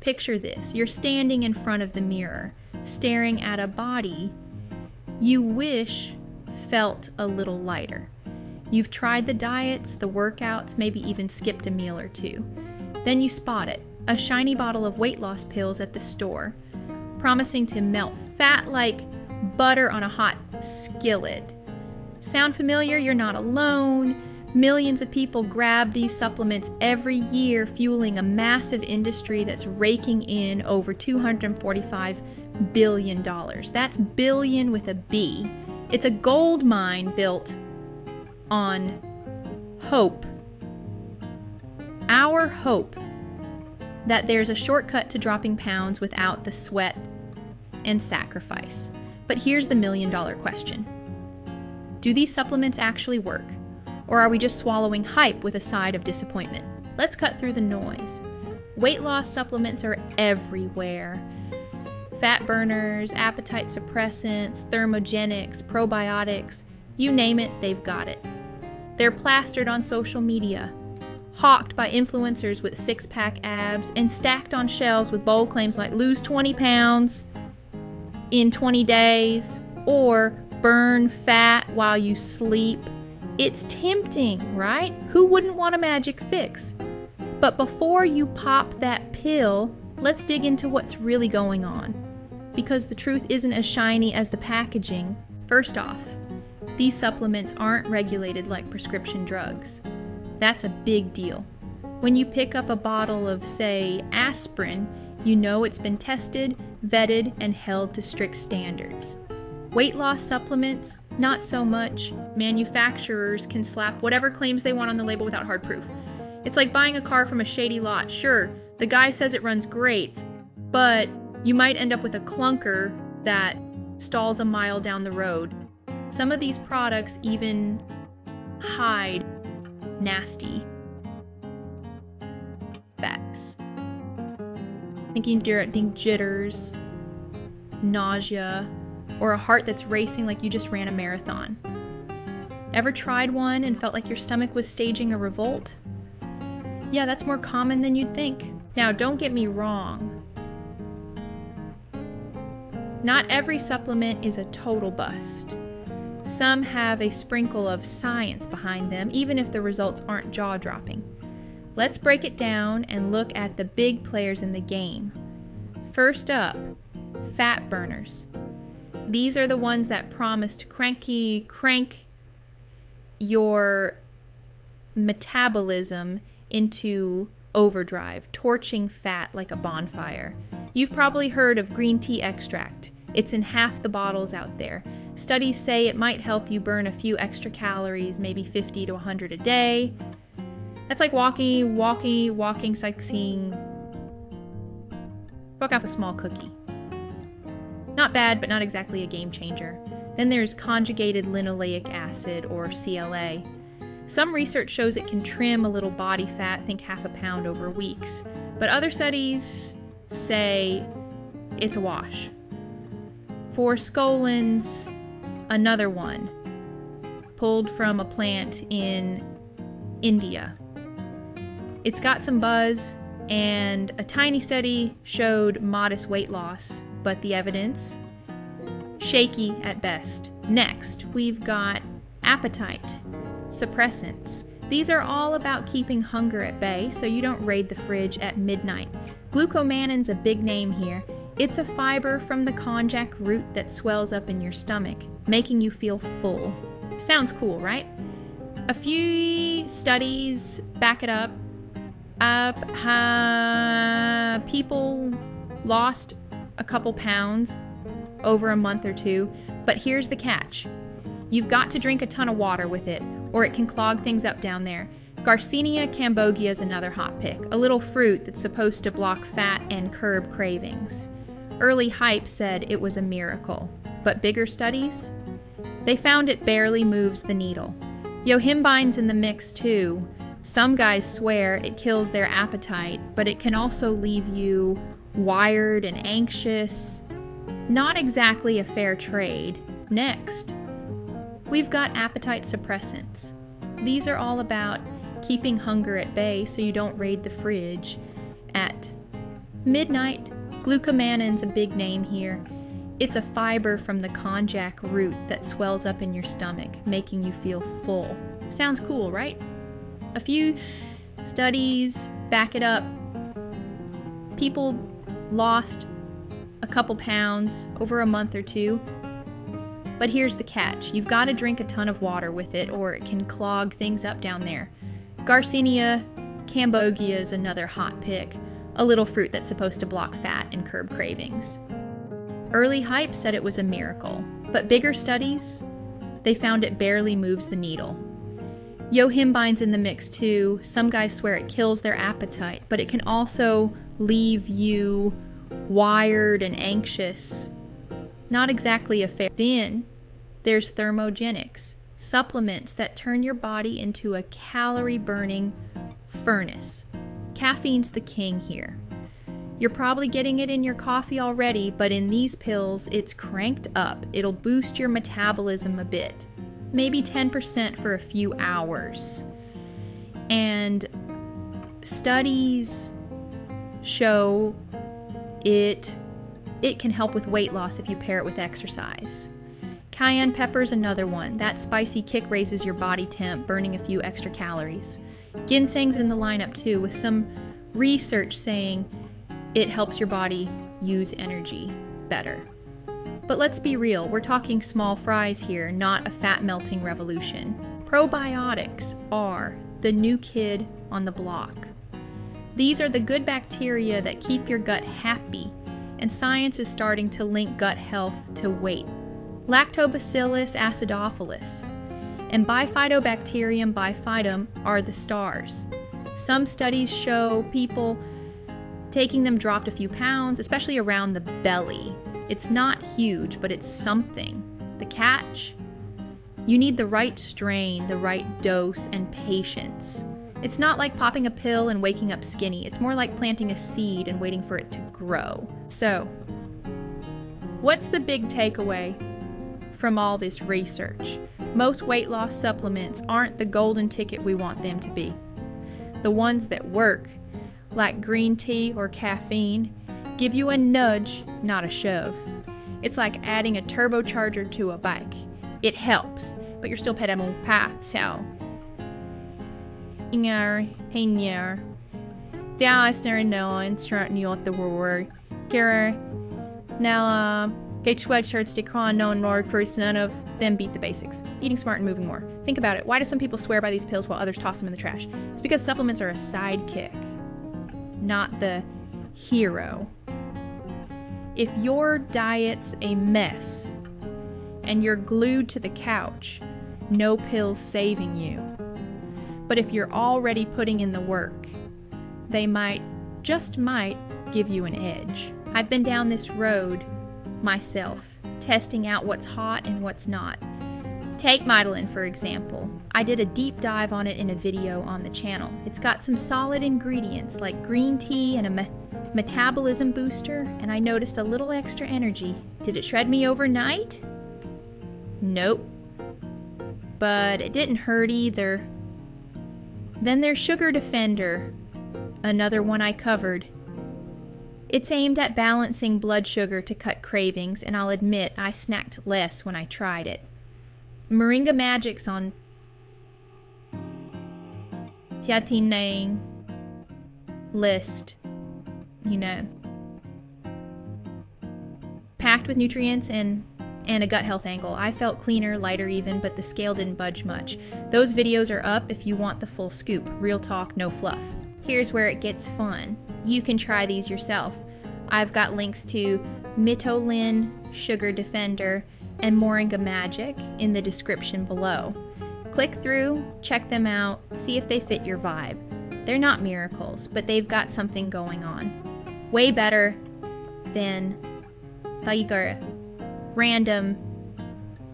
Picture this. You're standing in front of the mirror, staring at a body you wish felt a little lighter. You've tried the diets, the workouts, maybe even skipped a meal or two. Then you spot it, a shiny bottle of weight loss pills at the store, promising to melt fat like butter on a hot skillet. Sound familiar? You're not alone. Millions of people grab these supplements every year, fueling a massive industry that's raking in over $245 billion. That's billion with a B. It's a gold mine built on hope. Our hope that there's a shortcut to dropping pounds without the sweat and sacrifice. But here's the million-dollar question. Do these supplements actually work? Or are we just swallowing hype with a side of disappointment? Let's cut through the noise. Weight loss supplements are everywhere. Fat burners, appetite suppressants, thermogenics, probiotics, you name it, they've got it. They're plastered on social media, hawked by influencers with six-pack abs, and stacked on shelves with bold claims like lose 20 pounds in 20 days or burn fat while you sleep. It's tempting, right? Who wouldn't want a magic fix? But before you pop that pill, let's dig into what's really going on. Because the truth isn't as shiny as the packaging. First off, these supplements aren't regulated like prescription drugs. That's a big deal. When you pick up a bottle of, say, aspirin, you know it's been tested, vetted, and held to strict standards. Weight loss supplements, not so much. Manufacturers can slap whatever claims they want on the label without hard proof. It's like buying a car from a shady lot. Sure, the guy says it runs great, but you might end up with a clunker that stalls a mile down the road. Some of these products even hide nasty facts. Thinking jitters, nausea, or a heart that's racing like you just ran a marathon. Ever tried one and felt like your stomach was staging a revolt? Yeah, that's more common than you'd think. Now, don't get me wrong. Not every supplement is a total bust. Some have a sprinkle of science behind them, even if the results aren't jaw-dropping. Let's break it down and look at the big players in the game. First up, fat burners. These are the ones that promise to crank your metabolism into overdrive, torching fat like a bonfire. You've probably heard of green tea extract. It's in half the bottles out there. Studies say it might help you burn a few extra calories, maybe 50 to 100 a day. That's like walking, sightseeing. Fuck off a small cookie. Not bad, but not exactly a game changer. Then there's conjugated linoleic acid, or CLA. Some research shows it can trim a little body fat, think half a pound over weeks. But other studies say it's a wash. For scolins, another one, pulled from a plant in India. It's got some buzz, and a tiny study showed modest weight loss, but the evidence, shaky at best. Next, we've got appetite suppressants. These are all about keeping hunger at bay so you don't raid the fridge at midnight. Glucomannan's a big name here. It's a fiber from the konjac root that swells up in your stomach, making you feel full. Sounds cool, right? A few studies back it up. People lost a couple pounds over a month or two, but here's the catch. You've got to drink a ton of water with it, or it can clog things up down there. Garcinia cambogia is another hot pick, a little fruit that's supposed to block fat and curb cravings. Early hype said it was a miracle, but bigger studies? They found it barely moves the needle. Yohimbine's in the mix too. Some guys swear it kills their appetite, but it can also leave you wired and anxious. Not exactly a fair trade. Next, we've got appetite suppressants. These are all about keeping hunger at bay so you don't raid the fridge at Midnight, glucomannan's a big name here. It's a fiber from the konjac root that swells up in your stomach, making you feel full. Sounds cool, right? A few studies back it up. People lost a couple pounds over a month or two. But here's the catch. You've got to drink a ton of water with it or it can clog things up down there. Garcinia cambogia is another hot pick, a little fruit that's supposed to block fat and curb cravings. Early hype said it was a miracle, but bigger studies, they found it barely moves the needle. Yohimbine's in the mix too. Some guys swear it kills their appetite, but it can also leave you wired and anxious. Not exactly a fair. Then there's Thermogenics, supplements that turn your body into a calorie-burning furnace. Caffeine's the king here. You're probably getting it in your coffee already, but in these pills, it's cranked up. It'll boost your metabolism a bit, maybe 10% for a few hours. And studies show it can help with weight loss if you pair it with exercise. Cayenne pepper's another one. That spicy kick raises your body temp, burning a few extra calories. Ginseng's in the lineup too, with some research saying it helps your body use energy better. But let's be real, we're talking small fries here, not a fat melting revolution. Probiotics are the new kid on the block. These are the good bacteria that keep your gut happy, and science is starting to link gut health to weight. Lactobacillus acidophilus and Bifidobacterium bifidum are the stars. Some studies show people taking them dropped a few pounds, especially around the belly. It's not huge, but it's something. The catch? You need the right strain, the right dose, and patience. It's not like popping a pill and waking up skinny. It's more like planting a seed and waiting for it to grow. So, what's the big takeaway from all this research? Most weight loss supplements aren't the golden ticket we want them to be. The ones that work, like green tea or caffeine, give you a nudge, not a shove. It's like adding a turbocharger to a bike. It helps, but you're still pedaling past, so. Ingar, hingar. Dallasner no and starting you at the word. Kara, Nala, get sweatshirts, decron, no Lord, first none of them beat the basics. Eating smart and moving more. Think about it. Why do some people swear by these pills while others toss them in the trash? It's because supplements are a sidekick, not the hero. If your diet's a mess and you're glued to the couch, no pills saving you. But if you're already putting in the work, they might, just might, give you an edge. I've been down this road myself, testing out what's hot and what's not. Take Mydelin, for example. I did a deep dive on it in a video on the channel. It's got some solid ingredients like green tea and a metabolism booster, and I noticed a little extra energy. Did it shred me overnight? Nope. But it didn't hurt either. Then there's Sugar Defender, another one I covered. It's aimed at balancing blood sugar to cut cravings, and I'll admit I snacked less when I tried it. Moringa Magic's on Tiatinang list, packed with nutrients and a gut health angle. I felt cleaner, lighter even, but the scale didn't budge much. Those videos are up if you want the full scoop. Real talk, no fluff. Here's where it gets fun. You can try these yourself. I've got links to Mydelin, Sugar Defender, and Moringa Magic in the description below. Click through, check them out, see if they fit your vibe. They're not miracles, but they've got something going on. Way better than random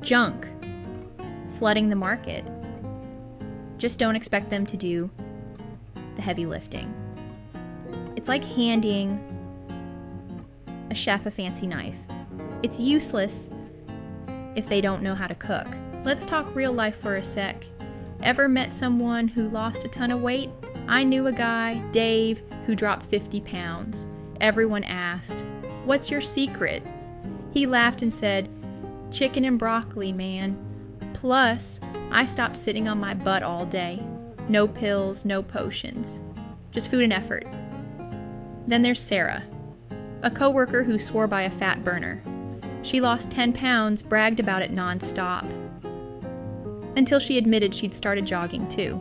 junk flooding the market. Just don't expect them to do the heavy lifting. It's like handing a chef a fancy knife. It's useless if they don't know how to cook. Let's talk real life for a sec. Ever met someone who lost a ton of weight? I knew a guy, Dave, who dropped 50 pounds. Everyone asked, "What's your secret?" He laughed and said, "Chicken and broccoli, man. Plus, I stopped sitting on my butt all day. No pills, no potions. Just food and effort." Then there's Sarah, a coworker who swore by a fat burner. She lost 10 pounds, bragged about it nonstop, until she admitted she'd started jogging too.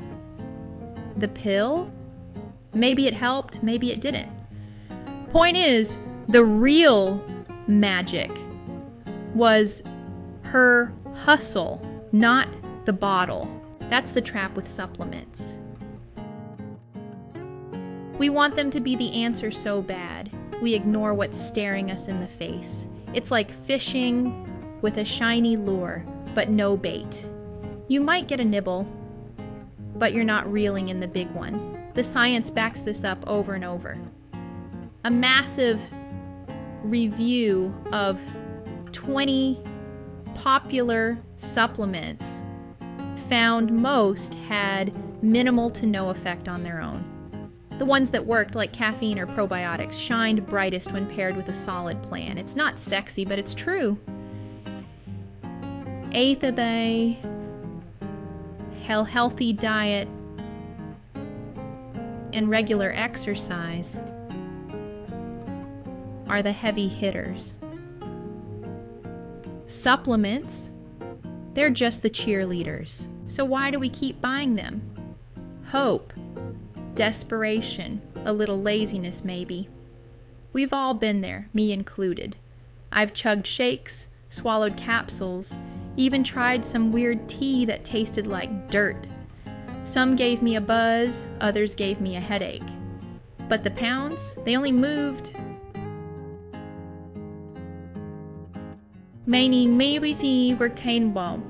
The pill? Maybe it helped, maybe it didn't. Point is, the real magic was her hustle, not the bottle. That's the trap with supplements. We want them to be the answer so bad, we ignore what's staring us in the face. It's like fishing with a shiny lure, but no bait. You might get a nibble, but you're not reeling in the big one. The science backs this up over and over. A massive review of 20 popular supplements found most had minimal to no effect on their own. The ones that worked, like caffeine or probiotics, shined brightest when paired with a solid plan. It's not sexy, but it's true. Eighth of the healthy diet and regular exercise are the heavy hitters. Supplements, they're just the cheerleaders. So why do we keep buying them? Hope, desperation, a little laziness maybe. We've all been there, me included. I've chugged shakes, swallowed capsules, even tried some weird tea that tasted like dirt. Some gave me a buzz, others gave me a headache. But the pounds, they only moved. Meaning maybe see were cane bomb.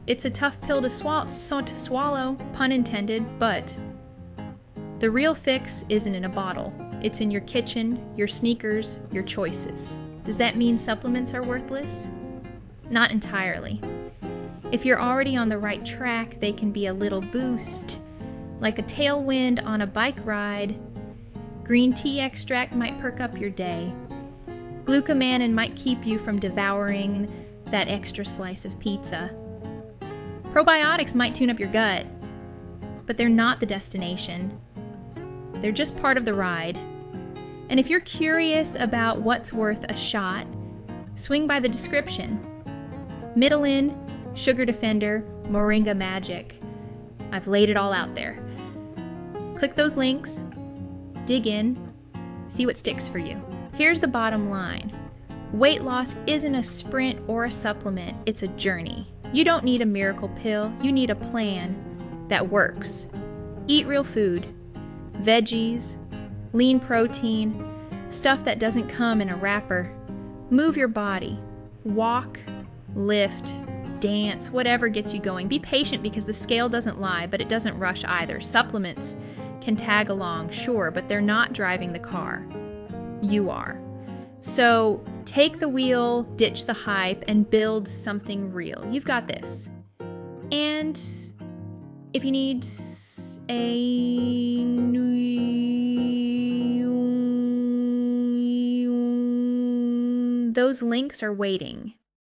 It's a tough pill to swallow, pun intended, but the real fix isn't in a bottle. It's in your kitchen, your sneakers, your choices. Does that mean supplements are worthless? Not entirely. If you're already on the right track, they can be a little boost, like a tailwind on a bike ride. Green tea extract might perk up your day. Glucomannan might keep you from devouring that extra slice of pizza. Probiotics might tune up your gut, but they're not the destination. They're just part of the ride. And if you're curious about what's worth a shot, swing by the description. Middle-in, Sugar Defender, Moringa Magic. I've laid it all out there. Click those links, dig in, see what sticks for you. Here's the bottom line. Weight loss isn't a sprint or a supplement, it's a journey. You don't need a miracle pill, you need a plan that works. Eat real food, veggies, lean protein, stuff that doesn't come in a wrapper. Move your body, walk, lift, dance, whatever gets you going. Be patient because the scale doesn't lie, but it doesn't rush either. Supplements can tag along, sure, but they're not driving the car. You are. So take the wheel, ditch the hype, and build something real. You've got this. And if you need those links are waiting.